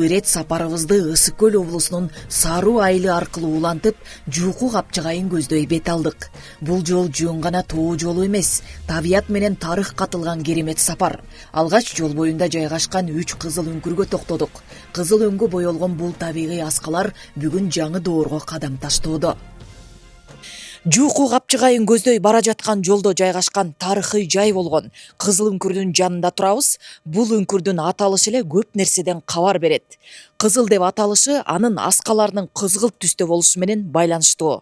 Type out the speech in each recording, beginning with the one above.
ирет сапарыбызды Ысык Көл облусунун Саруу айылы аркылуу улантып, Жуку Капчыгайын көздөй бет алдык. Бул жол жөн гана тоо жолу эмес, табият менен тарых катылган керемет сапар. Алгач жол боюнда жайгашкан 3 кызыл үңкүргө токтодук. Кызыл өңгө боелгон бул табигый аскалар бүгүн жаңы доорго кадам таштоодо. Жуку Капчыгайын көздөй бара жаткан жолдо жайгашкан тарыхый жай болгон Кызыл үңкүрдүн жанында турабыз. Бул үңкүрдүн аталышы эле көп нерседен кабар берет. Кызыл деп аталышы анын аскаларынын кызгылт түстө болушу менен байланыштуу.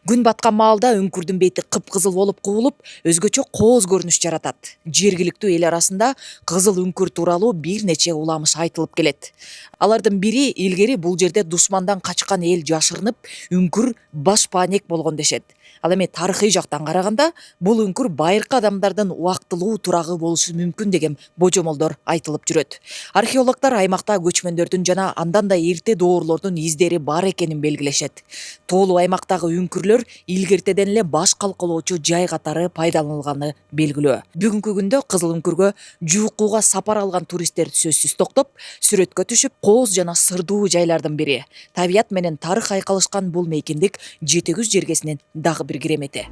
Күн баткан маалда үңкүрдүн бети кыпкызыл болуп куулуп, өзгөчө кооз көрүнүш жаратат. Жергиликтүү эл арасында кызыл үңкүр тууралуу бир нече уламыш айтылып келет. Алардын бири илгери бул жерде душмандан качкан эл жашырынып, үңкүр баш паанек болгон дешет. Ал эми тарыхый жактан караганда бул үңкүр байыркы адамдардын убактылуу турагы болушу мүмкүн деген божомолдор айтылып жүрөт. Археологдор аймакта көчмөндөрдүн жана андан да эрте доорлордун издери бар экенин белгилешет. Тоолуу аймактагы үңкүрлөр илгертеден эле баш калкалоочу жай катары пайдаланылганы белгилүү. Бүгүнкү күндө Кызыл үңкүргө Жуукуга сапар алган туристтер сөзсүз токтоп, сүрөткө түшүп, кооз жана сырдуу жайлардын бири. Табият менен тарых айкалышкан бул мейкиндик Жети Күз жергесинин дагы bir kireмети.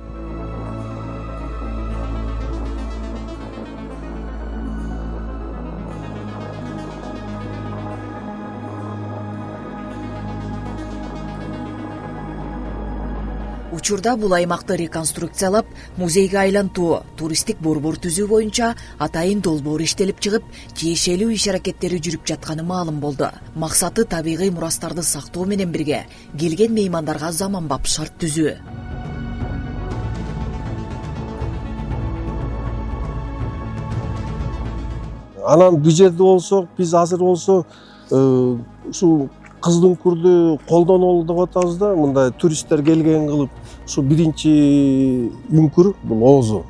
Учурда бул аймакты реконструкциялап, музейге айлантуу, туристтик борбор түзүү боюнча атайын долбоор иштелип чыгып, тиешелүү иш-аракеттери жүрүп жатканы маалым болду. Максаты табигый мурастарды сактоо менен бирге келген меймандарга заманбап шарт түзүү. Анан бул жерде болсок, биз азыр болсо ушу Кызыл үңкүрдү колдонолу деп атабыз да, мындай туристтер келген кылып, ушу биринчи үңкүр бул оозу.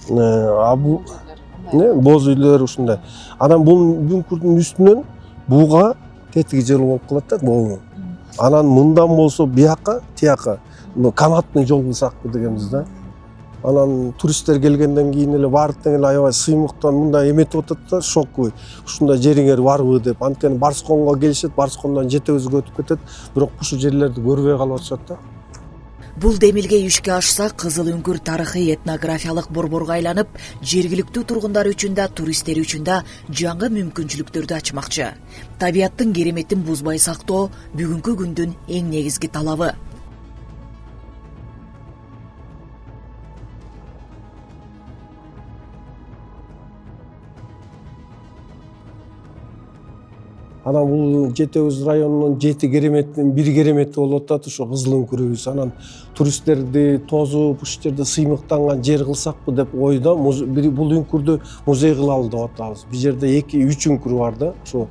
Бул боз үйлөр ушундай. Анан бул үңкүрдүн үстүнөн буга тетиги жол болуп калат да, боо. Анан мындан болсо бияка, тияка канатный жол кылсакпы дегенбиз да. Анан туристтер келгенден кийин эле баардык эле аябай сыймыктан мындай эметип атат да, шокку. Ушундай жериңер барбы деп. Анткени Барсконго келишет, Барскондон Жети Күзгө өтүп кетет, бирок ушул жерлерди көрбөй калып атышат да. Бул демилге ишке ашса, Кызыл үңкүр тарыхый этнографиялык борборго айланып, жергиликтүү тургундар үчүн да, туристтер үчүн да жаңы мүмкүнчүлүктөрдү ачмакчы. Табияттын кереметин бузбай сактоо бүгүнкү күндүн эң негизги талабы. Анан бул Жети Күз районунун 7 кереметтин бир керемети болуп атат ушу Кызыл үңкүрүбүз. Анан туристтерди тозуп, ушул жерде сыймыктанган жер кылсакпы деп ойдо, бул үңкүрдү музей кылалы деп атабыз. Бул жерде 2-3 үңкүр бар да. Ошо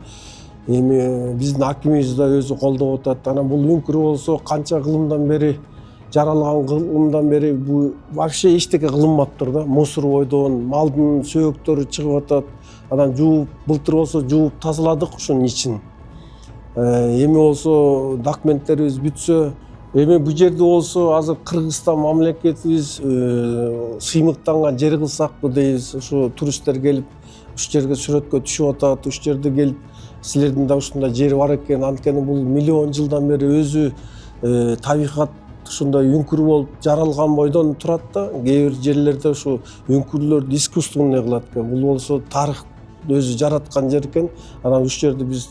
эми биздин акимибиз да өзү колдоп атат. Анан бул үңкүр болсо канча кылымдан бери жаралган кылымдан бери бул вообще эчтеке кылынбаптыр да. Мусор бойдон малдын сөөктөрү чыгып атат. Анан жууп, былтыр болсо жууп тазаладык ушунун ичин. Эми болсо документтерибиз бүтсө, эми бул жерде болсо азыр Кыргызстан мамлекетибиз сыймыктанган жер кылсакпы дейбиз. Ушу туристтер келип, ушул жерге сүрөткө түшүп атат, ушул жерде келип, силердин да ушундай жер бар экен. Анткени бул миллион жылдан бери өзү табигат ушундай үңкүр болуп жаралган бойдон турат да. Кээ бир жерлерде ушу үңкүрлөрдү искусственный кылат экен. Бул болсо тарых өзү жараткан жер экен. Анан ушул жерде биз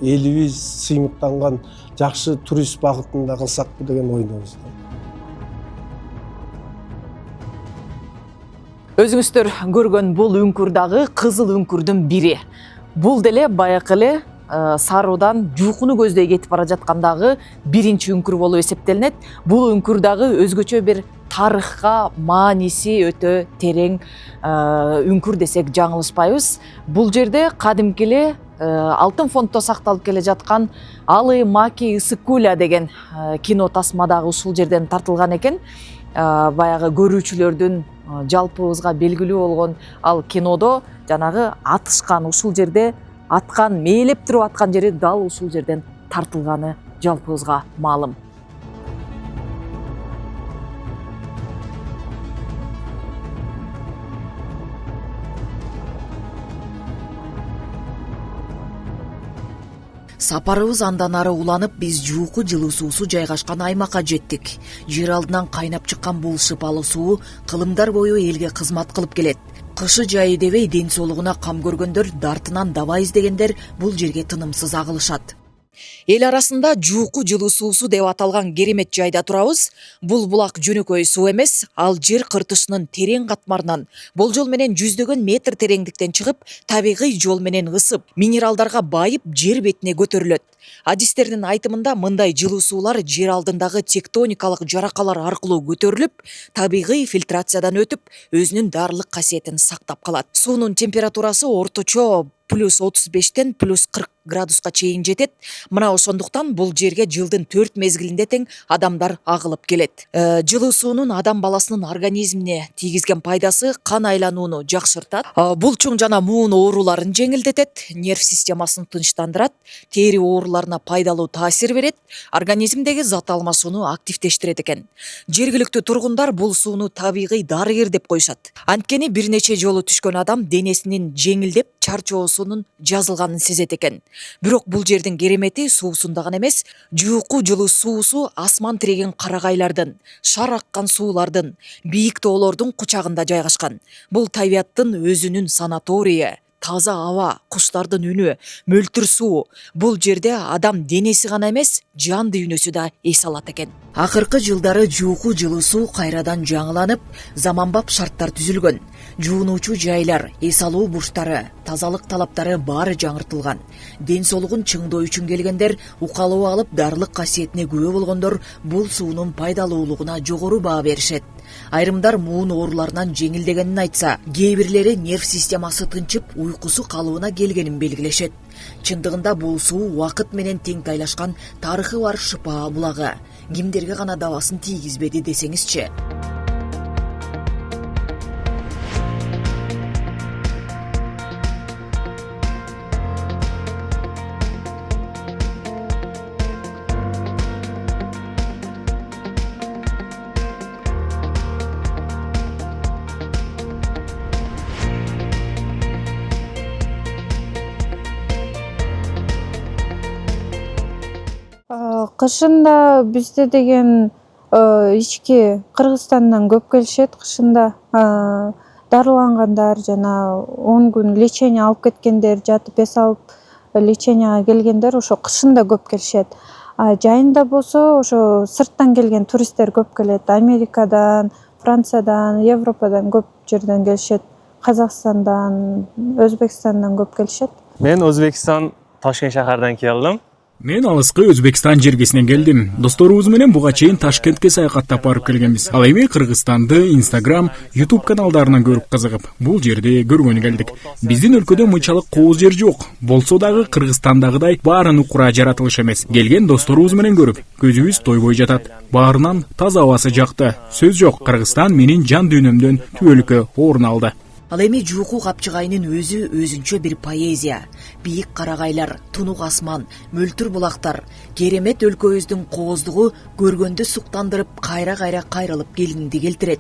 элибиз сыймыктанган жакшы турист багытында кылсакпы деген ойдобуз. Өзүңүздөр көргөн бул үңкүр дагы Кызыл үңкүрдүн бири. Бул деле баягы эле Саруудан Жуукуну көздөй кетип бара жаткандагы биринчи үңкүр болуп эсептелинет. Бул үңкүр дагы өзгөчө бир тарыхка мааниси өтө терең үңкүр десек жаңылышпайбыз. Бул жерде кадимки эле алтын фонддо сакталып келе жаткан Алы Маки Ысыккуля деген кино тасма дагы ушул жерден тартылган экен. Баягы көрүүчүлөрдүн жалпыбызга белгилүү болгон ал кинодо жанагы атышкан ушул жерде аткан, мээлеп туруп аткан жери дал ушул жерден тартылганы жалпыбызга маалым. Сапарыбыз андан ары уланып, биз жууку жылуу суусу жайгашкан аймакка жеттик. Жер алдынан кайнап чыккан бул шыпалуу суу кылымдар бою элге кызмат кылып келет. Кышы жайы дебей ден соолугуна кам көргөндөр, дартынан даба издегендер бул жерге тынымсыз агылышат. Эл арасында жууку жылуу суусу деп аталган керемет жайда турабыз. Бул булак жөнөкөй суу эмес, ал жер кыртышынын терең катмарынан болжол менен жүздөгөн метр тереңдиктен чыгып, табигый жол менен ысып, минералдарга байып жер бетине көтөрүлөт. Адистердин айтымында мындай жылуу суулар жер алдындагы тектоникалык жаракалар аркылуу көтөрүлүп, табигый фильтрациядан өтүп, өзүнүн дарылык касиетин сактап калат. Суунун температурасы орточо +35-тен +40 градуска чейин жетет. Мына ошондуктан бул жерге жылдын 4 мезгилинде тең адамдар агылып келет. Жылуу суунун адам баласынын организмине тийгизген пайдасы кан айланууну жакшыртат, бул чоң жана муун ооруларын жеңилдетет, нерв системасын тынчтандырат, тери ооруларына пайдалуу таасир берет, организмдеги зат алмашууну активдештирет экен. Жергиликтүү тургундар бул сууну табигый дарыгер деп коюшат. Анткени бир нече жолу түшкөн адам денесинин жеңилдеп, чарчоосунун жазылганын сезет экен. Бирок бул жердин керемети суусунда гана эмес, жууку жылуу суусу асман тиреген карагайлардын, шар аккан суулардын, бийик тоолордун кучагында жайгашкан. Бул табиаттын өзүнүн санаторийи, таза аба, куштардын үнү, мөлтүр суу. Бул жерде адам денеси гана эмес, жан дүйнөсү да эс алат экен. Акыркы жылдары жууку жылуу суу кайрадан жаңыланып, заманбап шарттар түзүлгөн. Жуунуучу жайлар, эс алуу бурчтары, тазалык талаптары баары жаңыртылган. Ден соолугун чыңдоо үчүн келгендер, укалуу алып, дарылык касиетине күбө болгондор бул суунун пайдалуулугуна жогору баа беришет. Айрымдар муун ооруларынан жеңилдегенин айтса, кээ бирлери нерв системасы тынчып, уйкусу калыбына келгенин белгилешет. Чындыгында бул суу убакыт менен тең тайлашкан тарыхы бар шыпа булагы. Кимдерге гана дабасын тийгизбеди десеңизчи. Кышында бизде деген ички Кыргызстандан көп келишет. Кышында дарылангандар жана 10 күн лечение алып кеткендер, жатып эс алып леченияга келгендер ошо кышында көп келишет. Жайында болсо ошо сырттан келген туристтер көп келет. Америкадан, Франциядан, Европадан көп жерден келишет. Казакстандан, Өзбекстандан көп келишет. Мен Өзбекстан Ташкент шаарынан келдим. Мен алыскы Өзбекстан жергесинен келдим. Досторубуз менен буга чейин Ташкентке саякаттап барып келгенбиз. Ал эми Кыргызстанды Instagram, YouTube каналдарынан көрүп кызыгып, бул жерди көргөнү келдик. Биздин өлкөдө мынчалык кооз жер жок. Болсо дагы Кыргызстандагыдай баарын укура жаратылыш эмес. Келген досторубуз менен көрүп, көзүбүз тойбой жатат. Баарынан таза абасы жакты. Сөз жок, Кыргызстан менин жан дүйнөмдөн түбөлүккө орун алды. Ал эми жууку капчыгайынын өзү өзүнчө бир поэзия. Бийик карагайлар, тунук асман, мөлтүр булактар, керемет өлкөбүздүн кооздугу көргөндү суктандырып, кайра-кайра кайрылып келгиңди келтирет.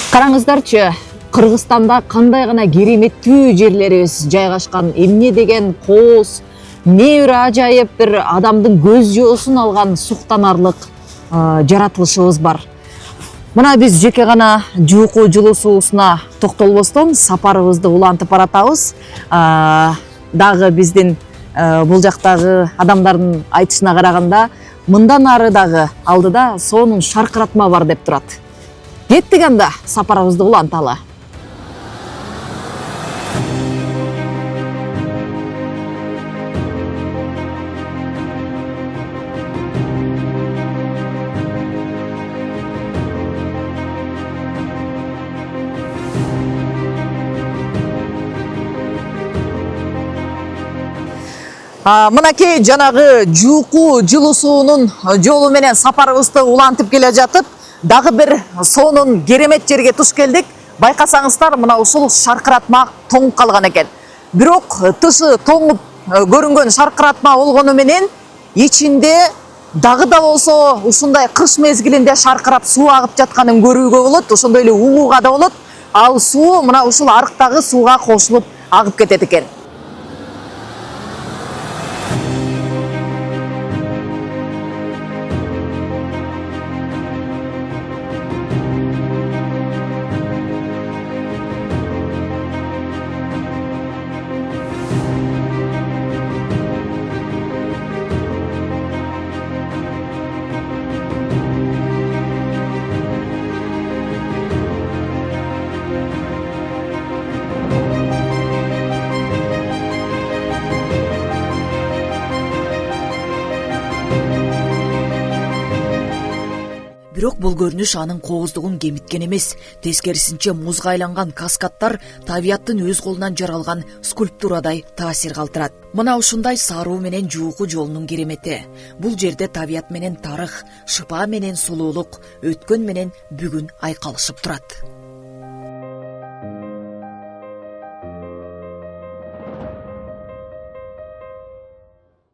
Караңыздарчы, Кыргызстанда кандай гана кереметтүү жерлерибиз жайгашкан, эмне деген кооз, эмне бир ажайып бир адамдын көз жоосун алган суктанарлык жаратылышыбыз бар. Мына биз жеке гана жууку жылуу суусуна токтолбостон сапарыбызды улантып баратабыз. Дагы биздин бул жактагы адамдардын айтышына караганда, мындан ары дагы алдыда сонун шаркыратма бар деп турат. Кеттик анда, сапарыбызды уланталы. Мынакей жанагы жууку жылуу суунун жолу менен сапарыбызды улантып келе жатып, дагы бир сонун керемет жерге туш келдик. Байкасаңыздар, мына ушул шаркыратма тоңуп калган экен. бирок тышы тоңуп көрүнгөн шаркыратма болгону менен ичинде дагы да болсо ушундай кыш мезгилинде шаркырап суу агып жатканын көрүүгө болот, ошондой эле угууга да болот. Ал суу мына ушул арыктагы сууга кошулуп агып кетет экен. Бирок бул көрүнүш анын кооздугун кемиткен эмес, тескерисинче музга айланган каскаддар табияттын өз колунан жаралган скульптурадай таасир калтырат. Мына ушундай саруу менен жууку жолунун керемети. Бул жерде табият менен тарых, шыпаа менен сулуулук, өткөн менен бүгүн айкалышып турат.